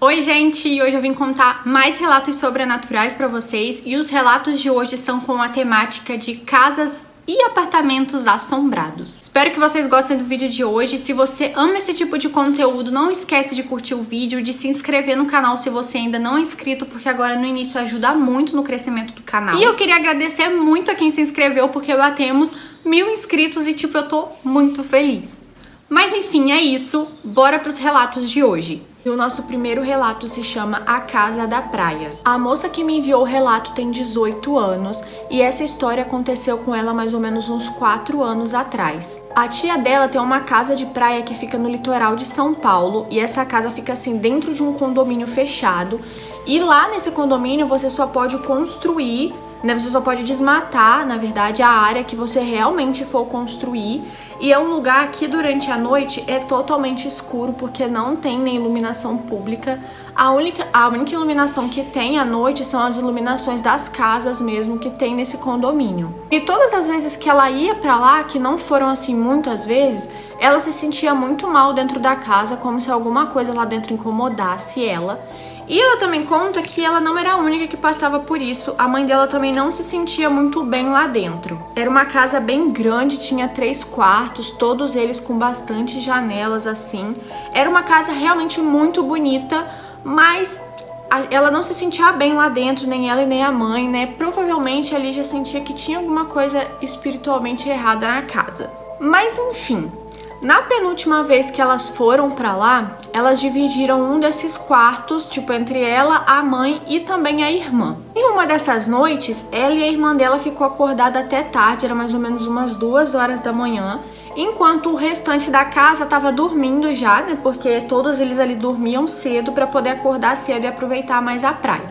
Oi gente, e hoje eu vim contar mais relatos sobrenaturais pra vocês e os relatos de hoje são com a temática de casas e apartamentos assombrados. Espero que vocês gostem do vídeo de hoje. Se você ama esse tipo de conteúdo, não esquece de curtir o vídeo e de se inscrever no canal se você ainda não é inscrito, porque agora no início ajuda muito no crescimento do canal. E eu queria agradecer muito a quem se inscreveu, porque já temos 1000 inscritos e tipo, eu tô muito feliz. Mas enfim, é isso. Bora pros relatos de hoje. E o nosso primeiro relato se chama A Casa da Praia. A moça que me enviou o relato tem 18 anos e essa história aconteceu com ela mais ou menos uns 4 anos atrás. A tia dela tem uma casa de praia que fica no litoral de São Paulo e essa casa fica assim dentro de um condomínio fechado. E lá nesse condomínio você só pode construir, né? Você só pode desmatar, na verdade, a área que você realmente for construir. E é um lugar que durante a noite é totalmente escuro, porque não tem nem iluminação pública. A única iluminação que tem à noite são as iluminações das casas mesmo que tem nesse condomínio. E todas as vezes que ela ia pra lá, que não foram assim muitas vezes, ela se sentia muito mal dentro da casa, como se alguma coisa lá dentro incomodasse ela. E ela também conta que ela não era a única que passava por isso, a mãe dela também não se sentia muito bem lá dentro. Era uma casa bem grande, tinha 3 quartos, todos eles com bastante janelas assim. Era uma casa realmente muito bonita, mas ela não se sentia bem lá dentro, nem ela e nem a mãe, né? Provavelmente ali já sentia que tinha alguma coisa espiritualmente errada na casa. Mas enfim... Na penúltima vez que elas foram pra lá, elas dividiram um desses quartos, tipo, entre ela, a mãe e também a irmã. Em uma dessas noites, ela e a irmã dela ficou acordada até tarde, era mais ou menos umas 2 horas da manhã, enquanto o restante da casa tava dormindo já, né, porque todos eles ali dormiam cedo pra poder acordar cedo e aproveitar mais a praia.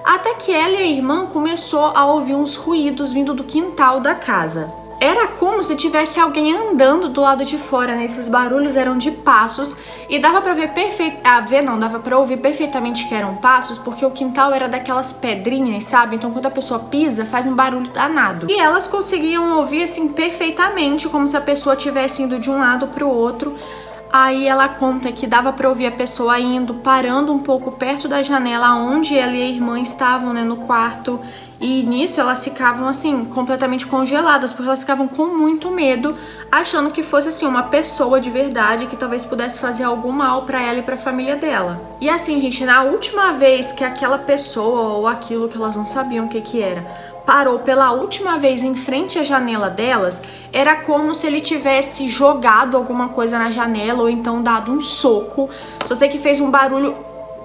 Até que ela e a irmã começou a ouvir uns ruídos vindo do quintal da casa. Era como se tivesse alguém andando do lado de fora, né? Esses barulhos eram de passos e dava pra ver dava pra ouvir perfeitamente que eram passos, porque o quintal era daquelas pedrinhas, sabe? Então quando a pessoa pisa, faz um barulho danado. E elas conseguiam ouvir assim perfeitamente, como se a pessoa tivesse indo de um lado pro outro. Aí ela conta que dava pra ouvir a pessoa indo, parando um pouco perto da janela onde ela e a irmã estavam, né, no quarto. E nisso elas ficavam assim, completamente congeladas, porque elas ficavam com muito medo, achando que fosse assim uma pessoa de verdade que talvez pudesse fazer algum mal pra ela e pra família dela. E assim, gente, na última vez que aquela pessoa ou aquilo que elas não sabiam o que era, parou pela última vez em frente à janela delas, era como se ele tivesse jogado alguma coisa na janela ou então dado um soco. Só sei que fez um barulho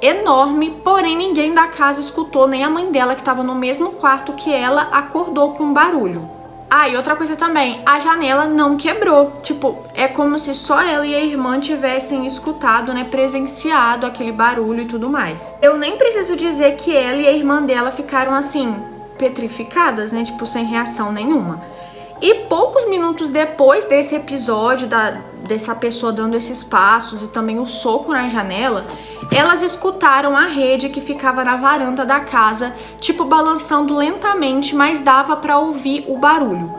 enorme, porém ninguém da casa escutou, nem a mãe dela, que estava no mesmo quarto que ela, acordou com um barulho. Ah, e outra coisa também, a janela não quebrou, tipo, é como se só ela e a irmã tivessem escutado, né, presenciado aquele barulho e tudo mais. Eu nem preciso dizer que ela e a irmã dela ficaram assim, petrificadas, né, tipo, sem reação nenhuma. E poucos minutos depois desse episódio, dessa pessoa dando esses passos e também o soco na janela, elas escutaram a rede que ficava na varanda da casa, tipo, balançando lentamente, mas dava pra ouvir o barulho.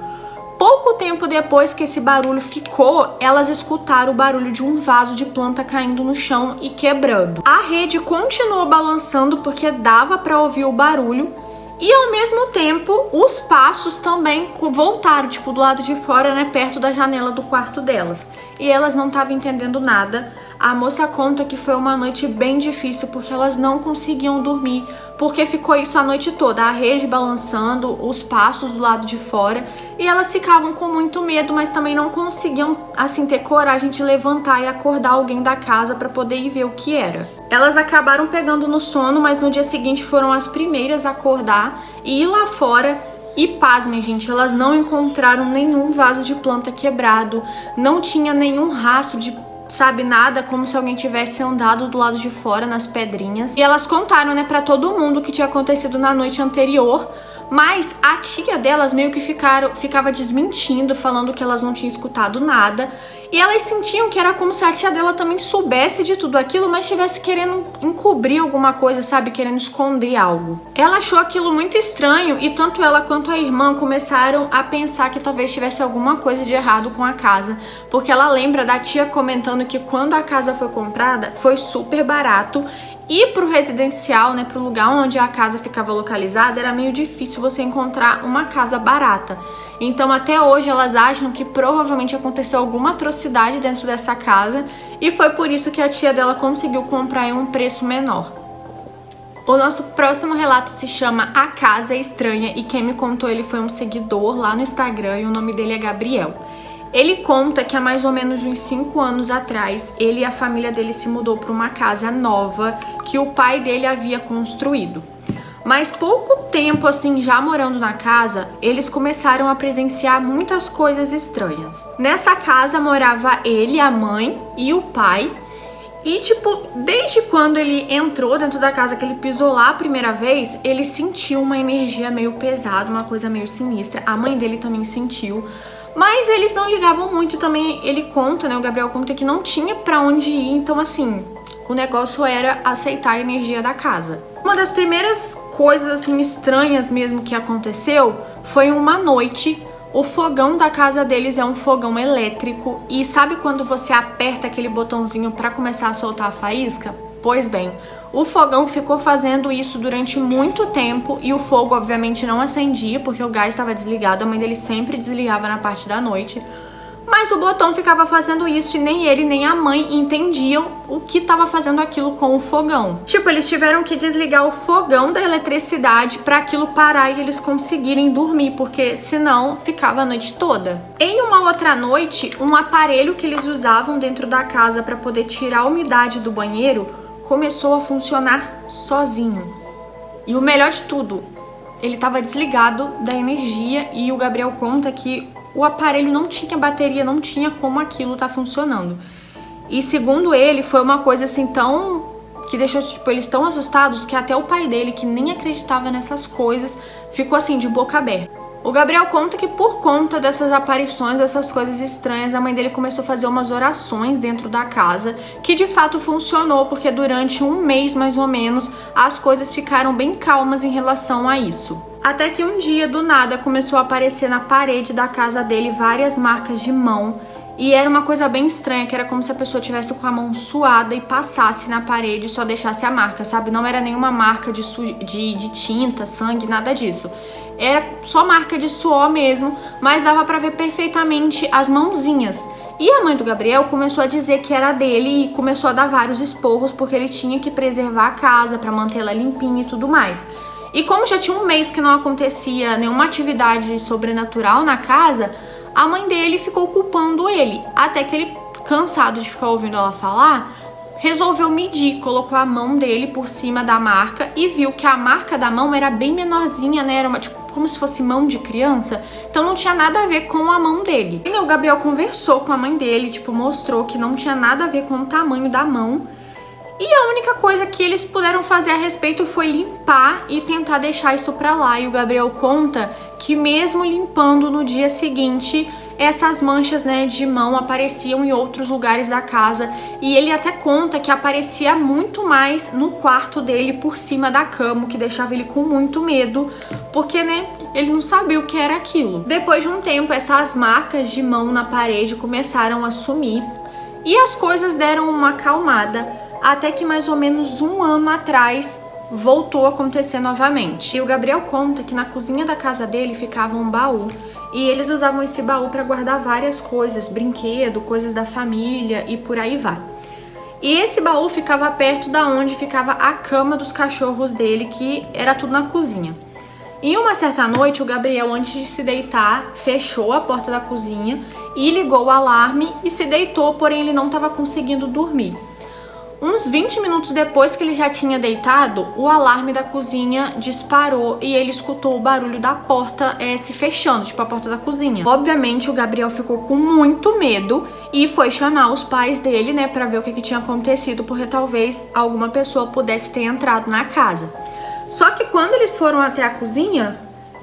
Pouco tempo depois que esse barulho ficou, elas escutaram o barulho de um vaso de planta caindo no chão e quebrando. A rede continuou balançando porque dava pra ouvir o barulho. E ao mesmo tempo, os passos também voltaram, tipo, do lado de fora, né, perto da janela do quarto delas. E elas não estavam entendendo nada. A moça conta que foi uma noite bem difícil, porque elas não conseguiam dormir, porque ficou isso a noite toda, a rede balançando, os passos do lado de fora, e elas ficavam com muito medo, mas também não conseguiam, assim, ter coragem de levantar e acordar alguém da casa para poder ir ver o que era. Elas acabaram pegando no sono, mas no dia seguinte foram as primeiras a acordar e ir lá fora. E pasmem, gente, elas não encontraram nenhum vaso de planta quebrado, não tinha nenhum rastro de, sabe, nada, como se alguém tivesse andado do lado de fora nas pedrinhas. E elas contaram, né, pra todo mundo o que tinha acontecido na noite anterior, mas a tia delas meio que ficava desmentindo, falando que elas não tinham escutado nada. E elas sentiam que era como se a tia dela também soubesse de tudo aquilo, mas estivesse querendo encobrir alguma coisa, sabe? Querendo esconder algo. Ela achou aquilo muito estranho e tanto ela quanto a irmã começaram a pensar que talvez tivesse alguma coisa de errado com a casa. Porque ela lembra da tia comentando que quando a casa foi comprada, foi super barato ir pro residencial, né, pro lugar onde a casa ficava localizada, era meio difícil você encontrar uma casa barata. Então até hoje elas acham que provavelmente aconteceu alguma atrocidade dentro dessa casa e foi por isso que a tia dela conseguiu comprar em um preço menor. O nosso próximo relato se chama A Casa Estranha e quem me contou ele foi um seguidor lá no Instagram e o nome dele é Gabriel. Ele conta que há mais ou menos uns 5 anos atrás, ele e a família dele se mudou para uma casa nova que o pai dele havia construído. Mas pouco tempo assim, já morando na casa, eles começaram a presenciar muitas coisas estranhas. Nessa casa morava ele, a mãe e o pai. E tipo, desde quando ele entrou dentro da casa, que ele pisou lá a primeira vez, ele sentiu uma energia meio pesada, uma coisa meio sinistra. A mãe dele também sentiu. Mas eles não ligavam muito também, ele conta, né, o Gabriel conta que não tinha pra onde ir, então assim, o negócio era aceitar a energia da casa. Uma das primeiras coisas assim estranhas mesmo que aconteceu foi uma noite, o fogão da casa deles é um fogão elétrico e sabe quando você aperta aquele botãozinho pra começar a soltar a faísca? Pois bem, o fogão ficou fazendo isso durante muito tempo e o fogo obviamente não acendia porque o gás estava desligado, a mãe dele sempre desligava na parte da noite. Mas o botão ficava fazendo isso e nem ele nem a mãe entendiam o que estava fazendo aquilo com o fogão. Tipo, eles tiveram que desligar o fogão da eletricidade para aquilo parar e eles conseguirem dormir, porque senão ficava a noite toda. Em uma outra noite, um aparelho que eles usavam dentro da casa para poder tirar a umidade do banheiro começou a funcionar sozinho. E o melhor de tudo, ele estava desligado da energia e o Gabriel conta que o aparelho não tinha bateria, não tinha como aquilo tá funcionando. E segundo ele, foi uma coisa assim tão... que deixou tipo, eles tão assustados que até o pai dele, que nem acreditava nessas coisas, ficou assim de boca aberta. O Gabriel conta que por conta dessas aparições, dessas coisas estranhas, a mãe dele começou a fazer umas orações dentro da casa, que de fato funcionou, porque durante um mês mais ou menos, as coisas ficaram bem calmas em relação a isso. Até que um dia, do nada, começou a aparecer na parede da casa dele várias marcas de mão. E era uma coisa bem estranha, que era como se a pessoa tivesse com a mão suada e passasse na parede e só deixasse a marca, sabe? Não era nenhuma marca de tinta, sangue, nada disso. Era só marca de suor mesmo, mas dava pra ver perfeitamente as mãozinhas. E a mãe do Gabriel começou a dizer que era dele e começou a dar vários esporros porque ele tinha que preservar a casa pra mantê-la limpinha e tudo mais. E como já tinha um mês que não acontecia nenhuma atividade sobrenatural na casa, a mãe dele ficou culpando ele, até que ele, cansado de ficar ouvindo ela falar, resolveu medir, colocou a mão dele por cima da marca e viu que a marca da mão era bem menorzinha, né? Era uma, tipo, como se fosse mão de criança, então não tinha nada a ver com a mão dele. E o Gabriel conversou com a mãe dele, tipo, mostrou que não tinha nada a ver com o tamanho da mão. E a única coisa que eles puderam fazer a respeito foi limpar e tentar deixar isso pra lá. E o Gabriel conta que mesmo limpando no dia seguinte, essas manchas, né, de mão apareciam em outros lugares da casa. E ele até conta que aparecia muito mais no quarto dele, por cima da cama, o que deixava ele com muito medo, porque, né, ele não sabia o que era aquilo. Depois de um tempo, essas marcas de mão na parede começaram a sumir e as coisas deram uma acalmada. Até que mais ou menos um ano atrás voltou a acontecer novamente. E o Gabriel conta que na cozinha da casa dele ficava um baú e eles usavam esse baú para guardar várias coisas, brinquedo, coisas da família e por aí vai. E esse baú ficava perto da onde ficava a cama dos cachorros dele, que era tudo na cozinha. E uma certa noite, o Gabriel, antes de se deitar, fechou a porta da cozinha e ligou o alarme e se deitou, porém ele não estava conseguindo dormir. Uns 20 minutos depois que ele já tinha deitado, o alarme da cozinha disparou e ele escutou o barulho da porta se fechando, tipo a porta da cozinha. Obviamente o Gabriel ficou com muito medo e foi chamar os pais dele, né, pra ver o que tinha acontecido, porque talvez alguma pessoa pudesse ter entrado na casa. Só que quando eles foram até a cozinha,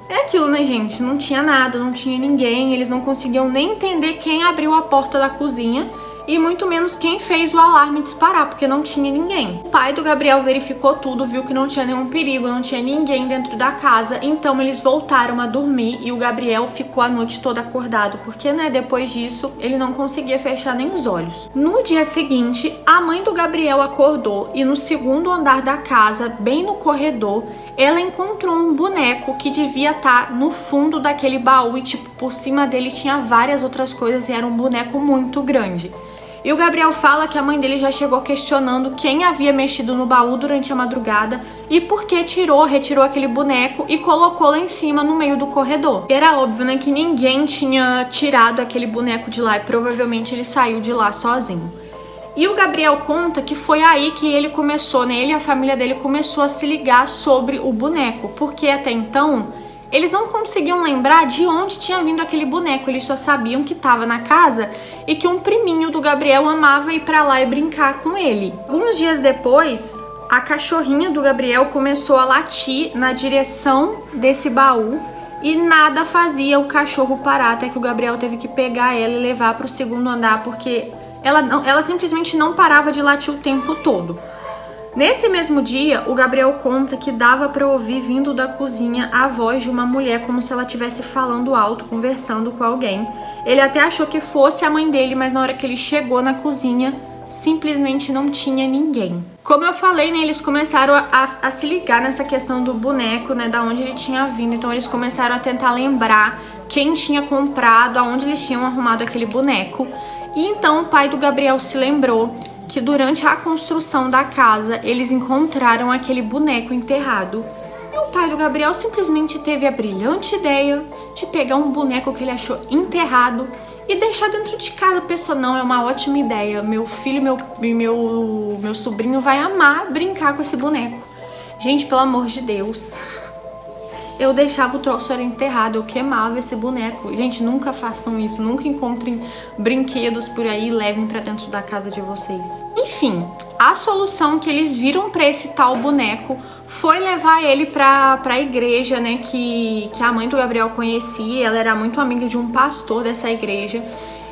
é aquilo, né, gente? Não tinha nada, não tinha ninguém, eles não conseguiam nem entender quem abriu a porta da cozinha. e muito menos quem fez o alarme disparar, porque não tinha ninguém. O pai do Gabriel verificou tudo, viu que não tinha nenhum perigo, não tinha ninguém dentro da casa, então eles voltaram a dormir e o Gabriel ficou a noite toda acordado, porque, né, depois disso ele não conseguia fechar nem os olhos. No dia seguinte, a mãe do Gabriel acordou e no segundo andar da casa, bem no corredor, ela encontrou um boneco que devia estar no fundo daquele baú e, tipo, por cima dele tinha várias outras coisas e era um boneco muito grande. E o Gabriel fala que a mãe dele já chegou questionando quem havia mexido no baú durante a madrugada e por que retirou aquele boneco e colocou lá em cima no meio do corredor. Era óbvio, né, que ninguém tinha tirado aquele boneco de lá e provavelmente ele saiu de lá sozinho. E o Gabriel conta que foi aí que ele começou, né? Ele e a família dele começou a se ligar sobre o boneco, porque até então eles não conseguiam lembrar de onde tinha vindo aquele boneco. Eles só sabiam que estava na casa e que um priminho do Gabriel amava ir pra lá e brincar com ele. Alguns dias depois, a cachorrinha do Gabriel começou a latir na direção desse baú e nada fazia o cachorro parar, até que o Gabriel teve que pegar ela e levar pro segundo andar, porque ela simplesmente não parava de latir o tempo todo. Nesse mesmo dia, o Gabriel conta que dava para ouvir vindo da cozinha a voz de uma mulher como se ela estivesse falando alto, conversando com alguém. Ele até achou que fosse a mãe dele, mas na hora que ele chegou na cozinha, simplesmente não tinha ninguém. Como eu falei, né, eles começaram a se ligar nessa questão do boneco, né, da onde ele tinha vindo. Então eles começaram a tentar lembrar quem tinha comprado, aonde eles tinham arrumado aquele boneco. E então o pai do Gabriel se lembrou que durante a construção da casa eles encontraram aquele boneco enterrado. E o pai do Gabriel simplesmente teve a brilhante ideia de pegar um boneco que ele achou enterrado e deixar dentro de casa. Pensou, não, é uma ótima ideia, meu filho e meu sobrinho vai amar brincar com esse boneco. Gente, pelo amor de Deus, eu deixava o troço enterrado, eu queimava esse boneco. Gente, nunca façam isso, nunca encontrem brinquedos por aí e levem pra dentro da casa de vocês. Enfim, a solução que eles viram pra esse tal boneco foi levar ele pra igreja, né, que a mãe do Gabriel conhecia. Ela era muito amiga de um pastor dessa igreja.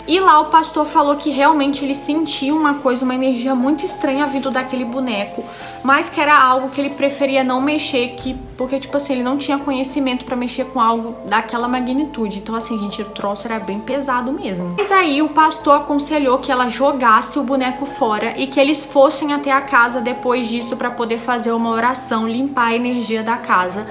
E lá o pastor falou que realmente ele sentia uma coisa, uma energia muito estranha vindo daquele boneco, mas que era algo que ele preferia não mexer, porque, tipo assim, ele não tinha conhecimento pra mexer com algo daquela magnitude. Então, assim, gente, o troço era bem pesado mesmo. Mas aí o pastor aconselhou que ela jogasse o boneco fora e que eles fossem até a casa depois disso pra poder fazer uma oração, limpar a energia da casa.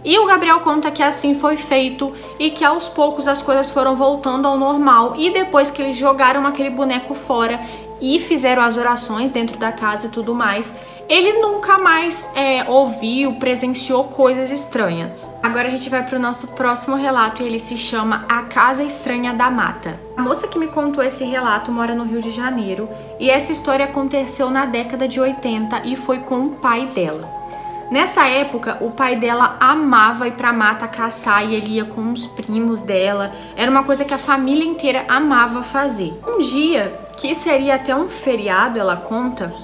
E o Gabriel conta que assim foi feito e que aos poucos as coisas foram voltando ao normal. E depois que eles jogaram aquele boneco fora e fizeram as orações dentro da casa e tudo mais, ele nunca mais ouviu, presenciou coisas estranhas. Agora a gente vai para o nosso próximo relato e ele se chama A Casa Estranha da Mata. A moça que me contou esse relato mora no Rio de Janeiro e essa história aconteceu na década de 80 e foi com o pai dela. Nessa época, o pai dela amava ir pra mata caçar e ele ia com os primos dela. Era uma coisa que a família inteira amava fazer. Um dia, que seria até um feriado, ela conta,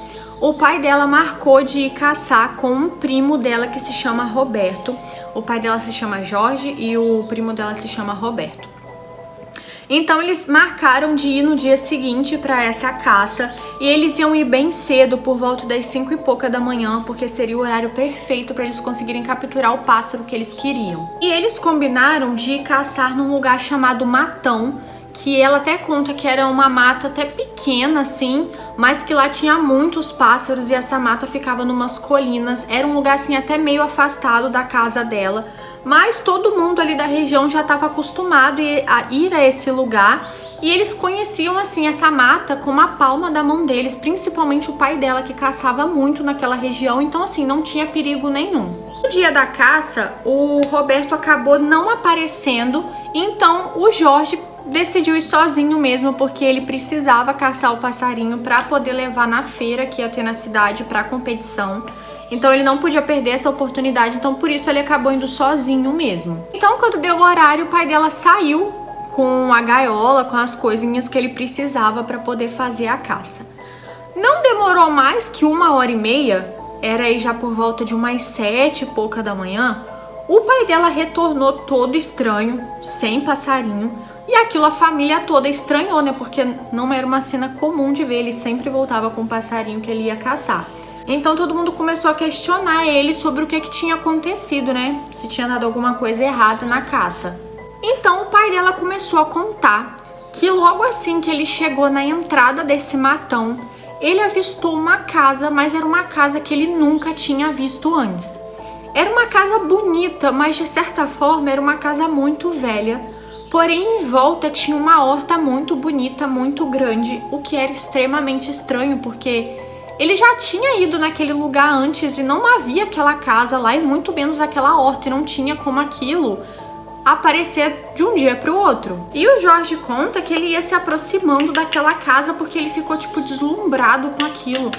o pai dela marcou de ir caçar com um primo dela que se chama Roberto. O pai dela se chama Jorge e o primo dela se chama Roberto. Então eles marcaram de ir no dia seguinte para essa caça e eles iam ir bem cedo, por volta das 5 e pouca da manhã, porque seria o horário perfeito para eles conseguirem capturar o pássaro que eles queriam. E eles combinaram de ir caçar num lugar chamado Matão, que ela até conta que era uma mata até pequena assim, mas que lá tinha muitos pássaros e essa mata ficava numas colinas. Era um lugar assim até meio afastado da casa dela. Mas todo mundo ali da região já estava acostumado a ir a esse lugar e eles conheciam assim essa mata com a palma da mão deles, principalmente o pai dela que caçava muito naquela região, então assim não tinha perigo nenhum. No dia da caça, o Roberto acabou não aparecendo, então o Jorge decidiu ir sozinho mesmo, porque ele precisava caçar o passarinho para poder levar na feira que ia ter na cidade para competição. Então ele não podia perder essa oportunidade, então por isso ele acabou indo sozinho mesmo. Então quando deu o horário, o pai dela saiu com a gaiola, com as coisinhas que ele precisava para poder fazer a caça. Não demorou mais que 1h30, era aí já por volta de umas 7 e pouca da manhã, o pai dela retornou todo estranho, sem passarinho, E aquilo a família toda estranhou, né? Porque não era uma cena comum de ver, ele sempre voltava com um passarinho que ele ia caçar. Então todo mundo começou a questionar ele sobre o que tinha acontecido, né? Se tinha dado alguma coisa errada na caça. Então o pai dela começou a contar que logo assim que ele chegou na entrada desse matão, ele avistou uma casa, mas era uma casa que ele nunca tinha visto antes. Era uma casa bonita, mas de certa forma era uma casa muito velha. Porém, em volta tinha uma horta muito bonita, muito grande, o que era extremamente estranho, porque ele já tinha ido naquele lugar antes e não havia aquela casa lá e muito menos aquela horta, e não tinha como aquilo aparecer de um dia para o outro. E o Jorge conta que ele ia se aproximando daquela casa porque ele ficou tipo deslumbrado com aquilo,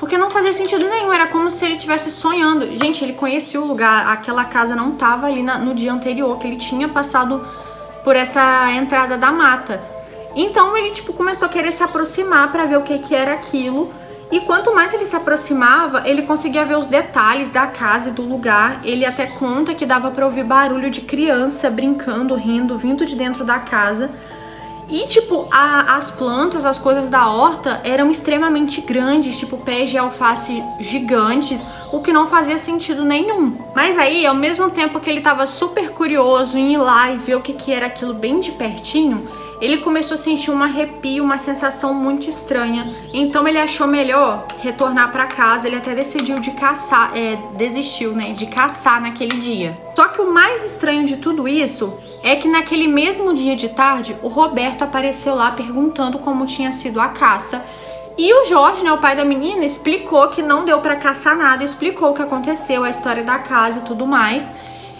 porque não fazia sentido nenhum, era como se ele estivesse sonhando. Gente, ele conhecia o lugar, aquela casa não estava ali no dia anterior, que ele tinha passado por essa entrada da mata. Então ele tipo começou a querer se aproximar para ver o que era aquilo. E quanto mais ele se aproximava, ele conseguia ver os detalhes da casa e do lugar. Ele até conta que dava para ouvir barulho de criança brincando, rindo, vindo de dentro da casa. E tipo, as plantas, as coisas da horta eram extremamente grandes, tipo pés de alface gigantes, o que não fazia sentido nenhum. Mas aí, ao mesmo tempo que ele tava super curioso em ir lá e ver o que era aquilo bem de pertinho, ele começou a sentir um arrepio, uma sensação muito estranha. Então ele achou melhor retornar para casa. Ele até decidiu de caçar, desistiu, né, de caçar naquele dia. Só que o mais estranho de tudo isso é que naquele mesmo dia de tarde, o Roberto apareceu lá perguntando como tinha sido a caça. E o Jorge, né, o pai da menina, explicou que não deu para caçar nada, explicou o que aconteceu, a história da casa e tudo mais.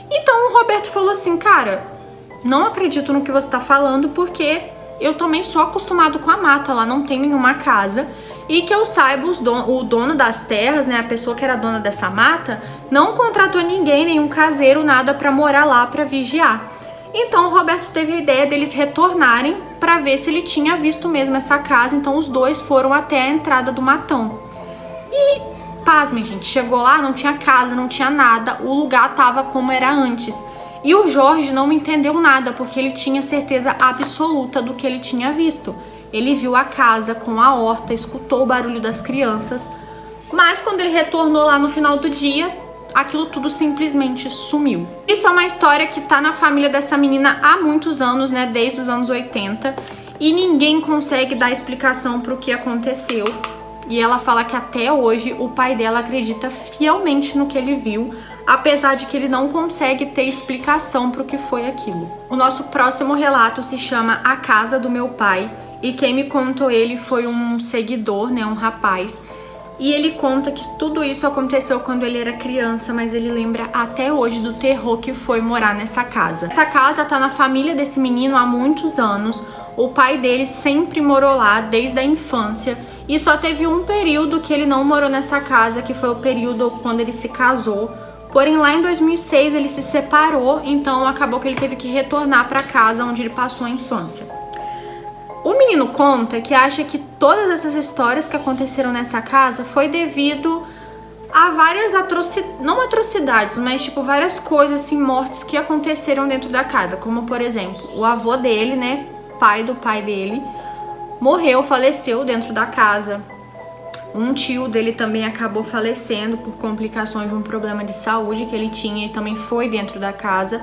Então o Roberto falou assim, cara, não acredito no que você tá falando, porque eu também sou acostumado com a mata, lá não tem nenhuma casa. E que eu saiba, o dono das terras, né, a pessoa que era dona dessa mata, não contratou ninguém, nenhum caseiro, nada pra morar lá, pra vigiar. Então o Roberto teve a ideia deles retornarem pra ver se ele tinha visto mesmo essa casa. Então os dois foram até a entrada do matão. E, pasmem, gente, chegou lá, não tinha casa, não tinha nada, o lugar tava como era antes. E o Jorge não entendeu nada, porque ele tinha certeza absoluta do que ele tinha visto. Ele viu a casa com a horta, escutou o barulho das crianças, mas quando ele retornou lá no final do dia, aquilo tudo simplesmente sumiu. Isso é uma história que tá na família dessa menina há muitos anos, né, desde os anos 80, e ninguém consegue dar explicação pro que aconteceu. E ela fala que até hoje o pai dela acredita fielmente no que ele viu, apesar de que ele não consegue ter explicação para o que foi aquilo. O nosso próximo relato se chama A Casa do Meu Pai, e quem me contou ele foi um seguidor, né, um rapaz. E ele conta que tudo isso aconteceu quando ele era criança, mas ele lembra até hoje do terror que foi morar nessa casa. Essa casa tá na família desse menino há muitos anos. O pai dele sempre morou lá desde a infância, e só teve um período que ele não morou nessa casa, que foi o período quando ele se casou. Porém, lá em 2006 ele se separou, então acabou que ele teve que retornar para casa onde ele passou a infância. O menino conta que acha que todas essas histórias que aconteceram nessa casa foi devido a várias não atrocidades, mas tipo várias coisas assim, mortes que aconteceram dentro da casa, como por exemplo, o avô dele, né, pai do pai dele, morreu, faleceu dentro da casa. Um tio dele também acabou falecendo por complicações de um problema de saúde que ele tinha e também foi dentro da casa.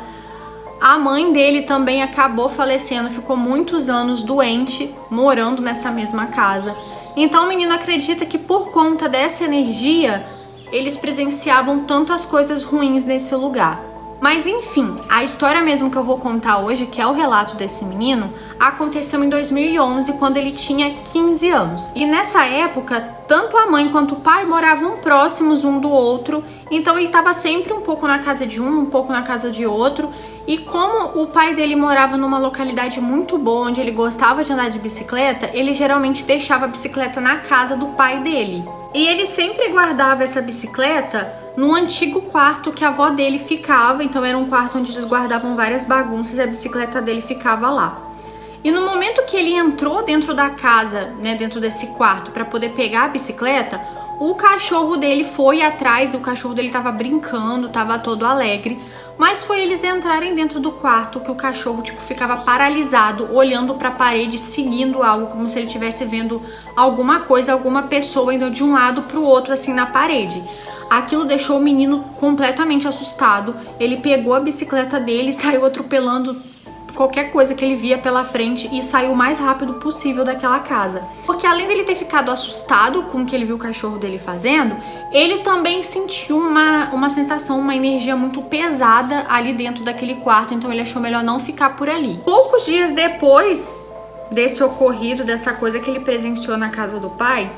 A mãe dele também acabou falecendo, ficou muitos anos doente, morando nessa mesma casa. Então o menino acredita que por conta dessa energia, eles presenciavam tantas coisas ruins nesse lugar. Mas enfim, a história mesmo que eu vou contar hoje, que é o relato desse menino, aconteceu em 2011, quando ele tinha 15 anos. E nessa época, tanto a mãe quanto o pai moravam próximos um do outro, então ele estava sempre um pouco na casa de um pouco na casa de outro. E como o pai dele morava numa localidade muito boa, onde ele gostava de andar de bicicleta, ele geralmente deixava a bicicleta na casa do pai dele. E ele sempre guardava essa bicicleta no antigo quarto que a avó dele ficava, então era um quarto onde eles guardavam várias bagunças e a bicicleta dele ficava lá. E no momento que ele entrou dentro da casa, né, dentro desse quarto, para poder pegar a bicicleta, O cachorro dele foi atrás, o cachorro dele tava brincando, tava todo alegre. Mas foi eles entrarem dentro do quarto que o cachorro, tipo, ficava paralisado, olhando pra parede, seguindo algo, como se ele estivesse vendo alguma coisa, alguma pessoa indo de um lado pro outro, assim, na parede. Aquilo deixou o menino completamente assustado. Ele pegou a bicicleta dele, saiu atropelando qualquer coisa que ele via pela frente e saiu o mais rápido possível daquela casa. Porque além dele ter ficado assustado com o que ele viu o cachorro dele fazendo, ele também sentiu uma sensação, uma energia muito pesada ali dentro daquele quarto, então ele achou melhor não ficar por ali. Poucos dias depois desse ocorrido, dessa coisa que ele presenciou na casa do pai,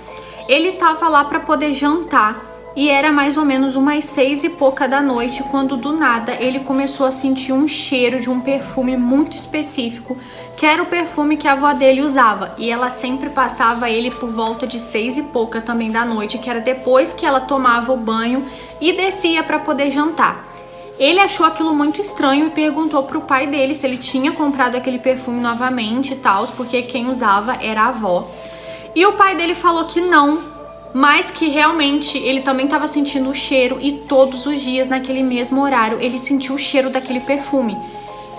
ele tava lá para poder jantar. E era mais ou menos umas 6 e pouca da noite, quando do nada ele começou a sentir um cheiro de um perfume muito específico, que era o perfume que a avó dele usava. E ela sempre passava ele por volta de 6 e pouca também da noite, que era depois que ela tomava o banho e descia para poder jantar. Ele achou aquilo muito estranho e perguntou pro pai dele se ele tinha comprado aquele perfume novamente e tal, porque quem usava era a avó. E o pai dele falou que não, mas que realmente ele também estava sentindo o cheiro e todos os dias, naquele mesmo horário, ele sentiu o cheiro daquele perfume.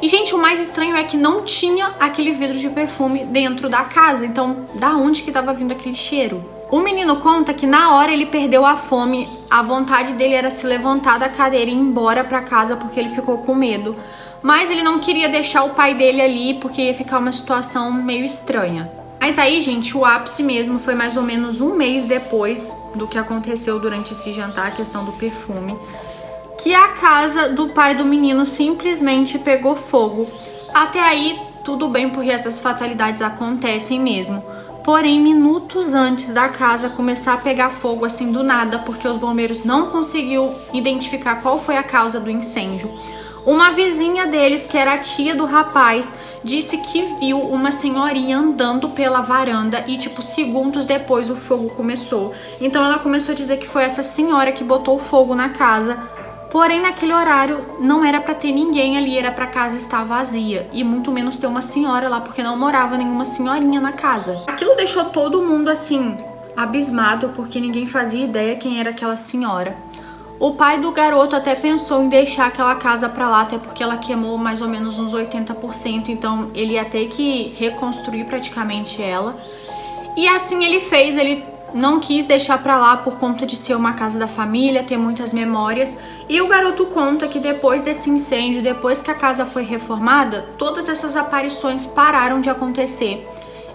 E, gente, o mais estranho é que não tinha aquele vidro de perfume dentro da casa, então da onde que estava vindo aquele cheiro? O menino conta que na hora ele perdeu a fome, a vontade dele era se levantar da cadeira e ir embora para casa porque ele ficou com medo. Mas ele não queria deixar o pai dele ali porque ia ficar uma situação meio estranha. Mas aí, gente, o ápice mesmo foi mais ou menos um mês depois do que aconteceu durante esse jantar, a questão do perfume, que a casa do pai do menino simplesmente pegou fogo. Até aí, tudo bem, porque essas fatalidades acontecem mesmo. Porém, minutos antes da casa começar a pegar fogo assim do nada, porque os bombeiros não conseguiram identificar qual foi a causa do incêndio, uma vizinha deles, que era a tia do rapaz, disse que viu uma senhorinha andando pela varanda e, tipo, segundos depois o fogo começou. Então ela começou a dizer que foi essa senhora que botou fogo na casa. Porém, naquele horário não era pra ter ninguém ali, era pra casa estar vazia. E muito menos ter uma senhora lá, porque não morava nenhuma senhorinha na casa. Aquilo deixou todo mundo, assim, abismado, porque ninguém fazia ideia quem era aquela senhora. O pai do garoto até pensou em deixar aquela casa pra lá, até porque ela queimou mais ou menos uns 80%, então ele ia ter que reconstruir praticamente ela. E assim ele fez, ele não quis deixar pra lá por conta de ser uma casa da família, ter muitas memórias. E o garoto conta que depois desse incêndio, depois que a casa foi reformada, todas essas aparições pararam de acontecer.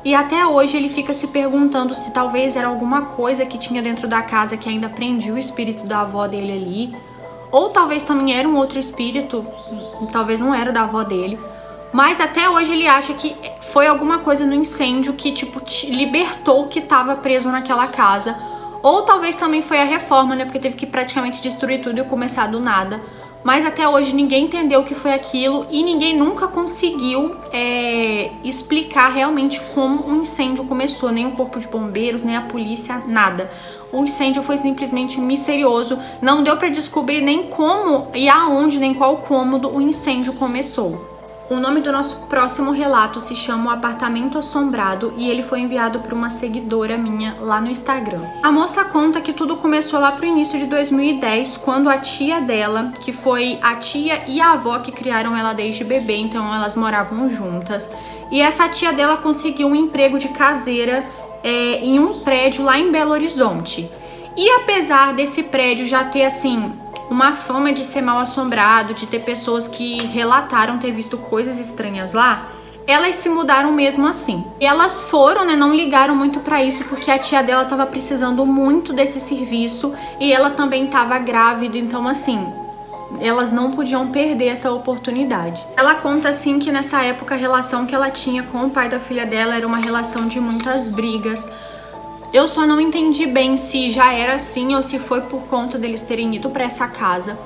E até hoje ele fica se perguntando se talvez era alguma coisa que tinha dentro da casa que ainda prendia o espírito da avó dele ali. Ou talvez também era um outro espírito, talvez não era da avó dele. Mas até hoje ele acha que foi alguma coisa no incêndio que, tipo, libertou o que estava preso naquela casa. Ou talvez também foi a reforma, né? Porque teve que praticamente destruir tudo e começar do nada. Mas até hoje ninguém entendeu o que foi aquilo e ninguém nunca conseguiu explicar realmente como o incêndio começou. Nem o corpo de bombeiros, nem a polícia, nada. O incêndio foi simplesmente misterioso. Não deu para descobrir nem como e aonde, nem qual cômodo o incêndio começou. O nome do nosso próximo relato se chama O Apartamento Assombrado e ele foi enviado por uma seguidora minha lá no Instagram. A moça conta que tudo começou lá pro início de 2010, quando a tia dela, que foi a tia e a avó que criaram ela desde bebê, então elas moravam juntas, e essa tia dela conseguiu um emprego de caseira em um prédio lá em Belo Horizonte. E apesar desse prédio já ter, assim, uma fama de ser mal assombrado, de ter pessoas que relataram ter visto coisas estranhas lá, elas se mudaram mesmo assim. E elas foram, né, não ligaram muito pra isso, porque a tia dela tava precisando muito desse serviço e ela também tava grávida, então assim, elas não podiam perder essa oportunidade. Ela conta assim que nessa época a relação que ela tinha com o pai da filha dela era uma relação de muitas brigas. Eu só não entendi bem se já era assim ou se foi por conta deles terem ido pra essa casa.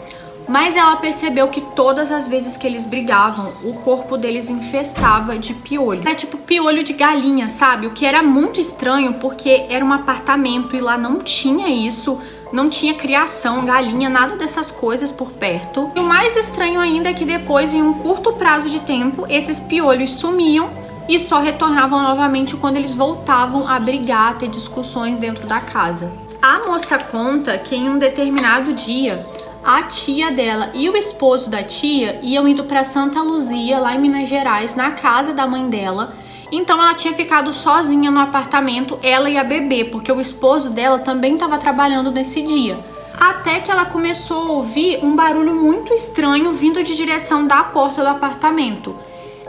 Mas ela percebeu que todas as vezes que eles brigavam, o corpo deles infestava de piolho. Era tipo piolho de galinha, sabe? O que era muito estranho porque era um apartamento e lá não tinha isso, não tinha criação, galinha, nada dessas coisas por perto. E o mais estranho ainda é que depois, em um curto prazo de tempo, esses piolhos sumiam e só retornavam novamente quando eles voltavam a brigar, a ter discussões dentro da casa. A moça conta que em um determinado dia, a tia dela e o esposo da tia iam indo para Santa Luzia, lá em Minas Gerais, na casa da mãe dela. Então ela tinha ficado sozinha no apartamento, ela e a bebê, porque o esposo dela também estava trabalhando nesse dia. Até que ela começou a ouvir um barulho muito estranho vindo de direção da porta do apartamento.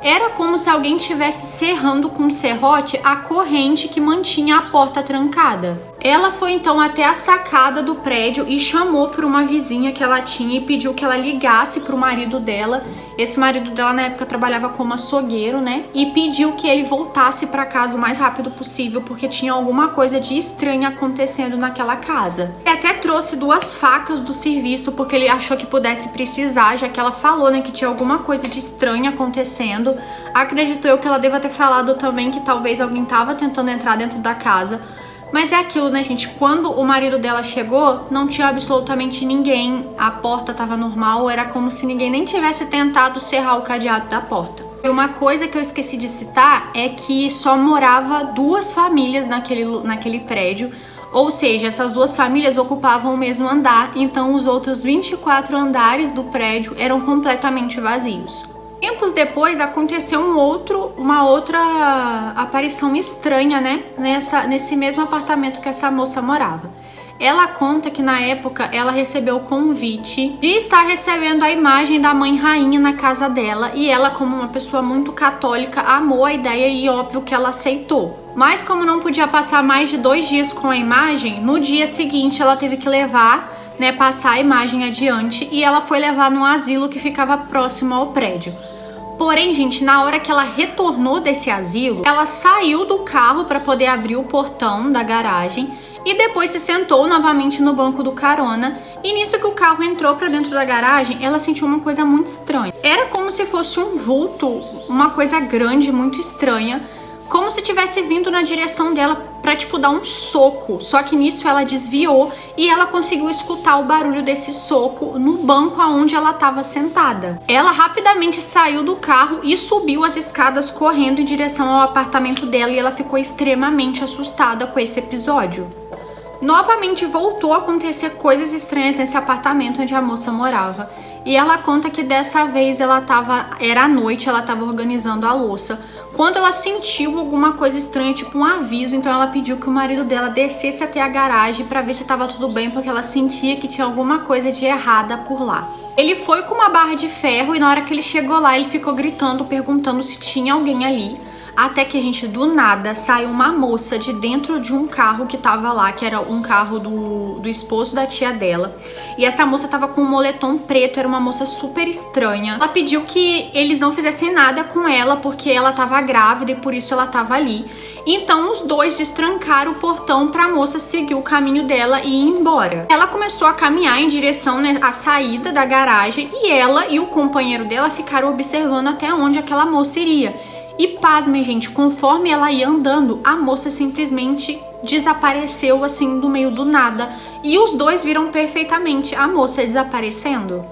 Era como se alguém estivesse serrando com um serrote a corrente que mantinha a porta trancada. Ela foi então até a sacada do prédio e chamou por uma vizinha que ela tinha e pediu que ela ligasse para o marido dela. Esse marido dela na época trabalhava como açougueiro, né? E pediu que ele voltasse para casa o mais rápido possível porque tinha alguma coisa de estranho acontecendo naquela casa. Ele até trouxe 2 facas do serviço porque ele achou que pudesse precisar, já que ela falou, né, que tinha alguma coisa de estranho acontecendo. Acredito eu que ela deva ter falado também que talvez alguém estava tentando entrar dentro da casa. Mas é aquilo, né, gente? Quando o marido dela chegou, não tinha absolutamente ninguém. A porta tava normal, era como se ninguém nem tivesse tentado serrar o cadeado da porta. E uma coisa que eu esqueci de citar é que só morava 2 famílias naquele prédio. Ou seja, essas 2 famílias ocupavam o mesmo andar, então os outros 24 andares do prédio eram completamente vazios. Tempos depois aconteceu uma outra aparição estranha, né? Nesse mesmo apartamento que essa moça morava. Ela conta que na época ela recebeu o convite de estar recebendo a imagem da mãe rainha na casa dela e ela, como uma pessoa muito católica, amou a ideia e óbvio que ela aceitou. Mas como não podia passar mais de 2 dias com a imagem, no dia seguinte ela teve que levar, né, passar a imagem adiante e ela foi levar num asilo que ficava próximo ao prédio. Porém, gente, na hora que ela retornou desse asilo, ela saiu do carro para poder abrir o portão da garagem e depois se sentou novamente no banco do carona. E nisso que o carro entrou para dentro da garagem, ela sentiu uma coisa muito estranha. Era como se fosse um vulto, uma coisa grande, muito estranha, como se tivesse vindo na direção dela pra, tipo, dar um soco. Só que nisso ela desviou e ela conseguiu escutar o barulho desse soco no banco aonde ela estava sentada. Ela rapidamente saiu do carro e subiu as escadas correndo em direção ao apartamento dela e ela ficou extremamente assustada com esse episódio. Novamente voltou a acontecer coisas estranhas nesse apartamento onde a moça morava. E ela conta que dessa vez era à noite, ela estava organizando a louça. Quando ela sentiu alguma coisa estranha, tipo um aviso, então ela pediu que o marido dela descesse até a garagem para ver se estava tudo bem, porque ela sentia que tinha alguma coisa de errada por lá. Ele foi com uma barra de ferro e na hora que ele chegou lá, ele ficou gritando, perguntando se tinha alguém ali. Até que, gente, do nada, saiu uma moça de dentro de um carro que tava lá, que era um carro do esposo da tia dela. E essa moça tava com um moletom preto, era uma moça super estranha. Ela pediu que eles não fizessem nada com ela, porque ela tava grávida e por isso ela tava ali. Então, os 2 destrancaram o portão pra moça seguir o caminho dela e ir embora. Ela começou a caminhar em direção, né, à saída da garagem e ela e o companheiro dela ficaram observando até onde aquela moça iria. E pasmem, gente, conforme ela ia andando, a moça simplesmente desapareceu assim no meio do nada. E os 2 viram perfeitamente a moça desaparecendo.